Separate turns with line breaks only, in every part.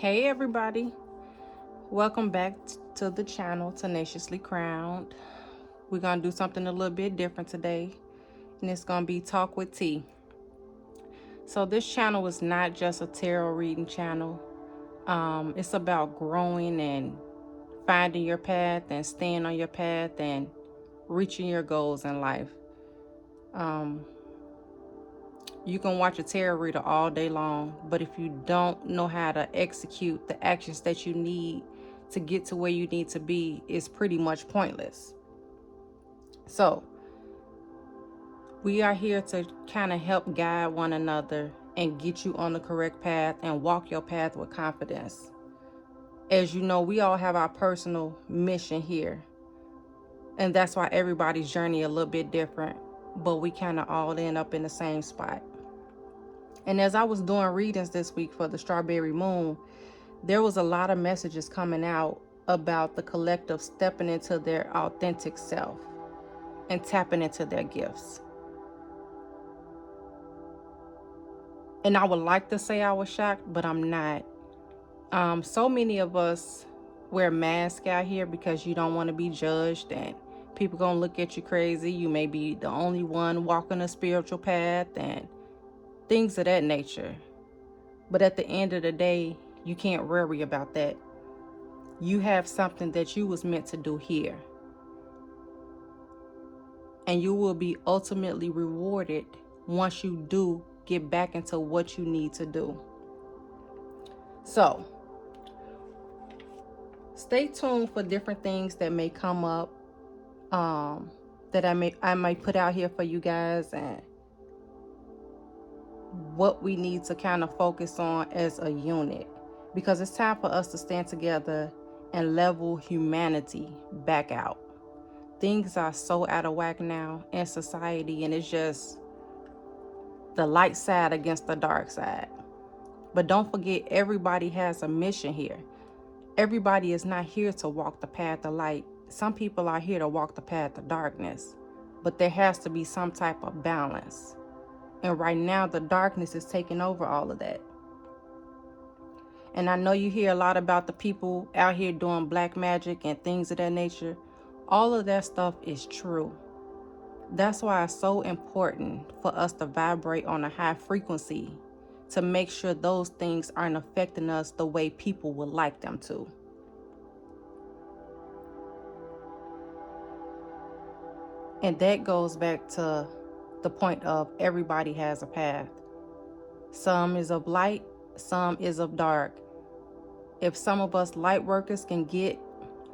Hey everybody, welcome back to the channel Tenaciously Crowned. We're gonna do something a little bit different today, and it's gonna be Talk with T. So this channel is not just a tarot reading channel. It's about growing and finding your path and staying on your path and reaching your goals in life. You can watch a tarot reader all day long, but if you don't know how to execute the actions that you need to get to where you need to be, it's pretty much pointless. So, we are here to kind of help guide one another and get you on the correct path and walk your path with confidence. As you know, we all have our personal mission here, and that's why everybody's journey a little bit different, but we kind of all end up in the same spot. And as I was doing readings this week for the Strawberry Moon, there was a lot of messages coming out about the collective stepping into their authentic self and tapping into their gifts. And I would like to say I was shocked, but I'm not. So many of us wear masks out here because you don't want to be judged and people gonna look at you crazy. You may be the only one walking a spiritual path and things of that nature. But at the end of the day, you can't worry about that. You have something that you was meant to do here. And you will be ultimately rewarded once you do get back into what you need to do. So, stay tuned for different things that may come up, that I might put out here for you guys, and what we need to kind of focus on as a unit, because it's time for us to stand together and level humanity back out. Things are so out of whack now in society, and it's just the light side against the dark side. But don't forget, everybody has a mission here. Everybody is not here to walk the path of light. Some people are here to walk the path of darkness, but there has to be some type of balance. And right now, the darkness is taking over all of that. And I know you hear a lot about the people out here doing black magic and things of that nature. All of that stuff is true. That's why it's so important for us to vibrate on a high frequency to make sure those things aren't affecting us the way people would like them to. And that goes back to the point of everybody has a path. Some is of light, some is of dark. If some of us light workers can get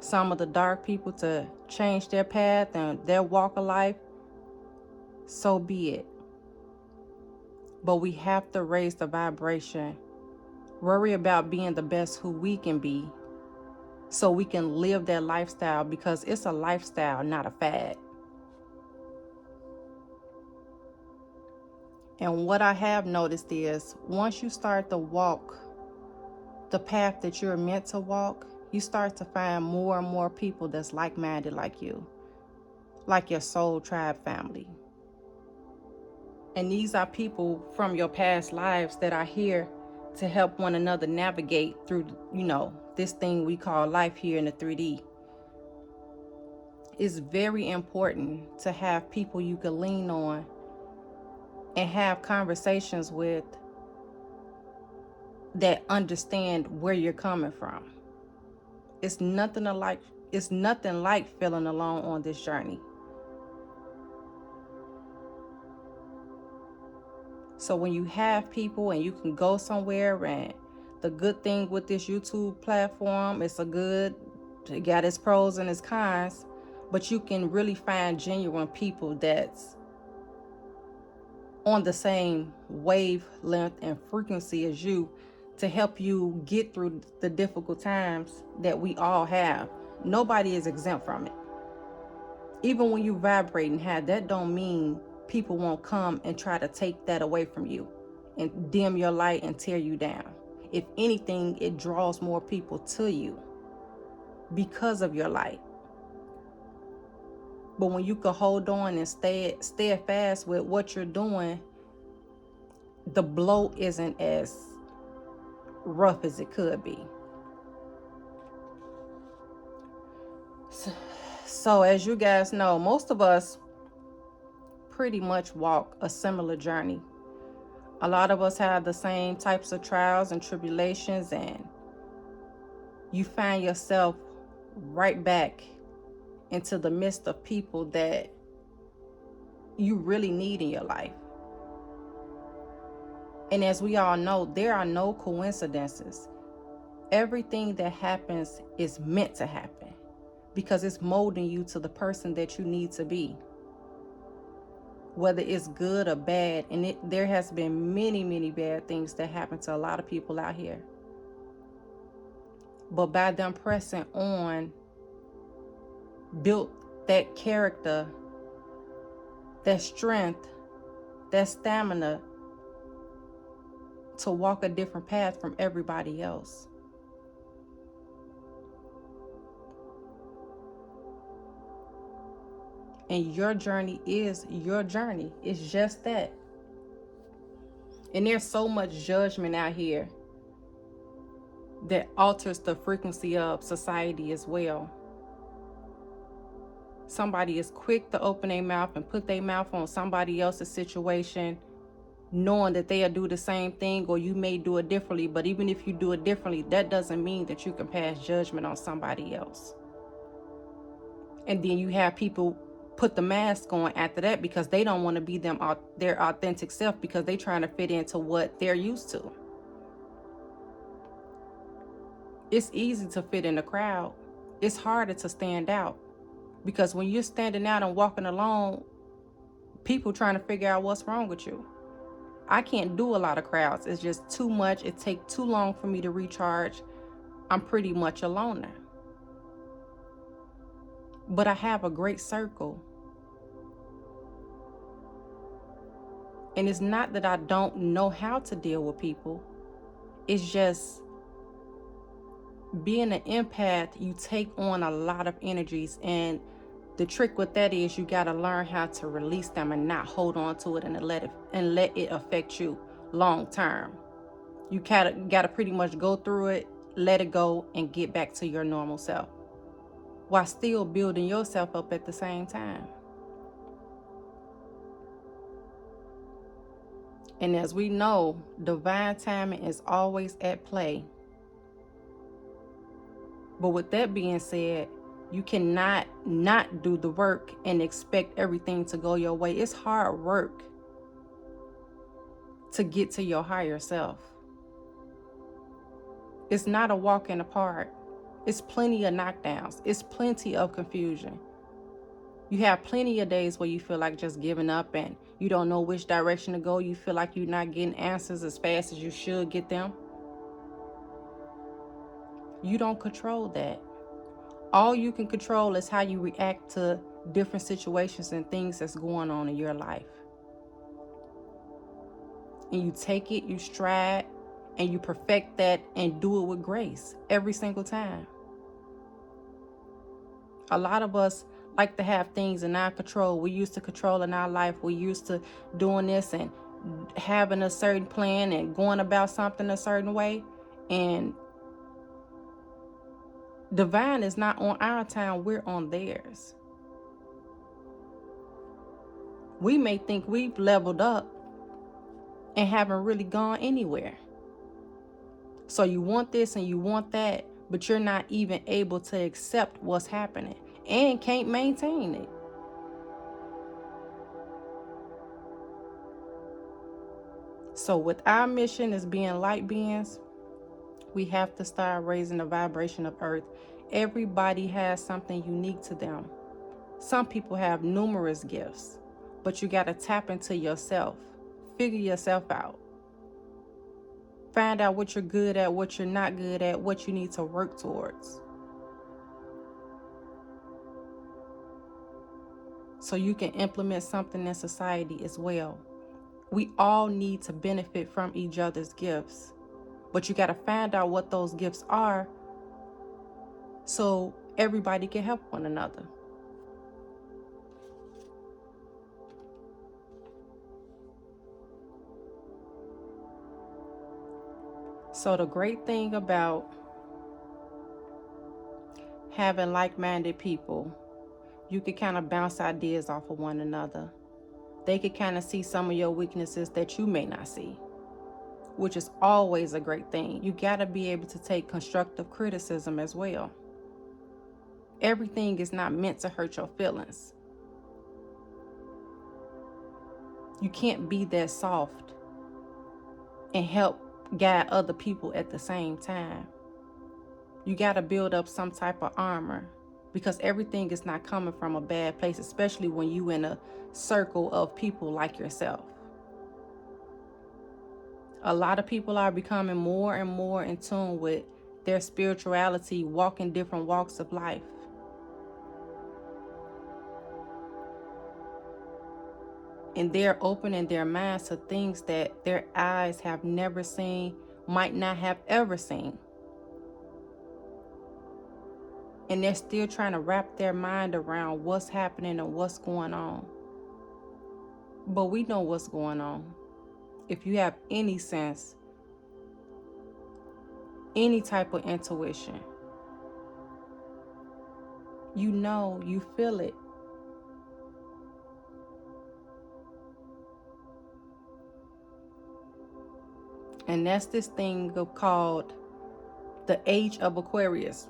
some of the dark people to change their path and their walk of life, so be it. But we have to raise the vibration, worry about being the best who we can be, so we can live that lifestyle, because it's a lifestyle, not a fad. And what I have noticed is, once you start to walk the path that you're meant to walk, you start to find more and more people that's like-minded like you, like your soul tribe family. And these are people from your past lives that are here to help one another navigate through, this thing we call life here in the 3D. It's very important to have people you can lean on and have conversations with that understand where you're coming from. It's nothing like feeling alone on this journey. So when you have people and you can go somewhere, and the good thing with this YouTube platform, it got its pros and its cons, but you can really find genuine people that's on the same wavelength and frequency as you to help you get through the difficult times that we all have. Nobody is exempt from it. Even when you vibrate and have, that don't mean people won't come and try to take that away from you and dim your light and tear you down. If anything, it draws more people to you because of your light. But when you can hold on and stay fast with what you're doing, the blow isn't as rough as it could be. So as you guys know, most of us pretty much walk a similar journey. A lot of us have the same types of trials and tribulations, and you find yourself right back into the midst of people that you really need in your life. And as we all know, there are no coincidences. Everything that happens is meant to happen because it's molding you to the person that you need to be, whether it's good or bad. And there has been many bad things that happen to a lot of people out here. But by them pressing on, built that character, that strength, that stamina to walk a different path from everybody else. And your journey is your journey. It's just that. And there's so much judgment out here that alters the frequency of society as well. Somebody is quick to open their mouth and put their mouth on somebody else's situation, knowing that they'll do the same thing or you may do it differently. But even if you do it differently, that doesn't mean that you can pass judgment on somebody else. And then you have people put the mask on after that because they don't want to be their authentic self, because they're trying to fit into what they're used to. It's easy to fit in the crowd. It's harder to stand out, because when you're standing out and walking alone, people trying to figure out what's wrong with you. I can't do a lot of crowds. It's just too much. It takes too long for me to recharge. I'm pretty much a loner. But I have a great circle. And it's not that I don't know how to deal with people. It's just being an empath, you take on a lot of energies. And the trick with that is you got to learn how to release them and not hold on to it and let it affect you long term. You got to pretty much go through it, let it go, and get back to your normal self, while still building yourself up at the same time. And as we know, divine timing is always at play. But with that being said, you cannot not do the work and expect everything to go your way. It's hard work to get to your higher self. It's not a walk in the park. It's plenty of knockdowns. It's plenty of confusion. You have plenty of days where you feel like just giving up and you don't know which direction to go. You feel like you're not getting answers as fast as you should get them. You don't control that. All you can control is how you react to different situations and things that's going on in your life. And you take it, you stride, and you perfect that and do it with grace every single time. A lot of us like to have things in our control. We used to controlling our life. We used to doing this and having a certain plan and going about something a certain way. And divine is not on our time, we're on theirs. We may think we've leveled up and haven't really gone anywhere. So you want this and you want that, but you're not even able to accept what's happening and can't maintain it. So with our mission as being light beings, we have to start raising the vibration of Earth. Everybody has something unique to them. Some people have numerous gifts, but you got to tap into yourself. Figure yourself out. Find out what you're good at, what you're not good at, what you need to work towards, so you can implement something in society as well. We all need to benefit from each other's gifts, but you got to find out what those gifts are so everybody can help one another. So the great thing about having like-minded people, you can kind of bounce ideas off of one another. They could kind of see some of your weaknesses that you may not see, which is always a great thing. You got to be able to take constructive criticism as well. Everything is not meant to hurt your feelings. You can't be that soft and help guide other people at the same time. You got to build up some type of armor, because everything is not coming from a bad place, especially when you in a circle of people like yourself. A lot of people are becoming more and more in tune with their spirituality, walking different walks of life. And they're opening their minds to things that their eyes have never seen, might not have ever seen. And they're still trying to wrap their mind around what's happening and what's going on. But we know what's going on. If you have any sense, any type of intuition, you know, you feel it. And that's this thing called the age of Aquarius.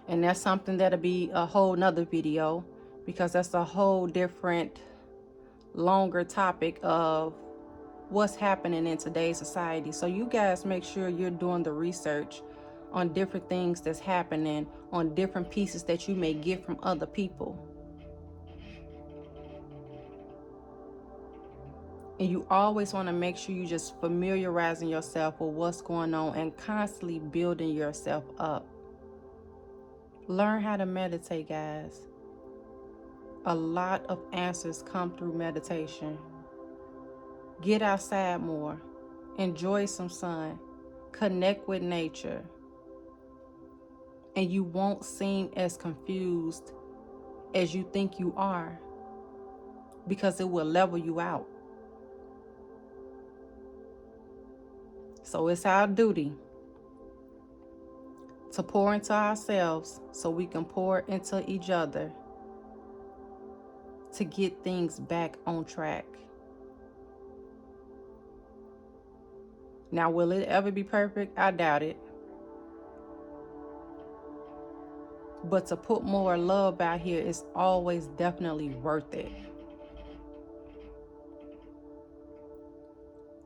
And that's something that'll be a whole nother video, because that's a whole different, longer topic of what's happening in today's society. So you guys make sure you're doing the research on different things that's happening, on different pieces that you may get from other people. And you always want to make sure you just familiarizing yourself with what's going on and constantly building yourself up. Learn how to meditate, guys. A lot of answers come through meditation. Get outside more. Enjoy some sun. Connect with nature. And you won't seem as confused as you think you are, because it will level you out. So it's our duty to pour into ourselves so we can pour into each other to get things back on track. Now, will it ever be perfect? I doubt it. But to put more love out here is always definitely worth it.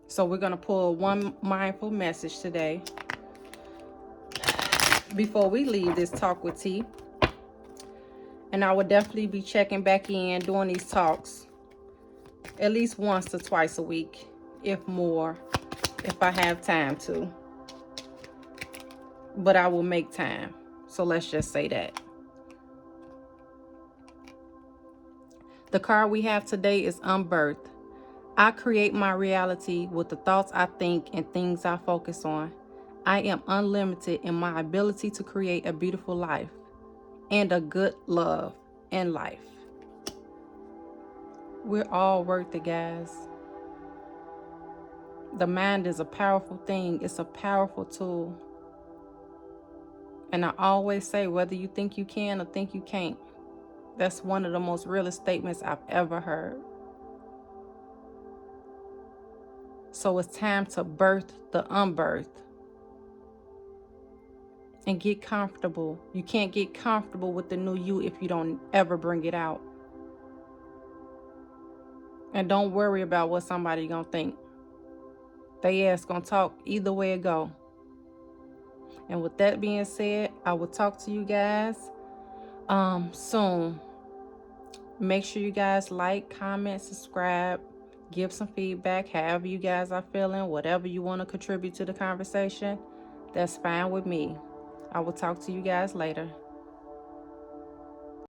So we're going to pull one mindful message today before we leave this talk with T. And I will definitely be checking back in, doing these talks at least once or twice a week, if more, if I have time to. But I will make time. So let's just say that. The card we have today is Unbirthed. I create my reality with the thoughts I think and things I focus on. I am unlimited in my ability to create a beautiful life and a good love in life. We're all worth it, guys. The mind is a powerful thing. It's a powerful tool. And I always say, whether you think you can or think you can't, that's one of the most realest statements I've ever heard. So it's time to birth the unbirthed and get comfortable. You can't get comfortable with the new you if you don't ever bring it out. And don't worry about what somebody gonna think. They ass gonna talk either way it go. And with that being said, I will talk to you guys soon. Make sure you guys like, comment, subscribe, give some feedback, however you guys are feeling, whatever you want to contribute to the conversation, that's fine with me. I will talk to you guys later.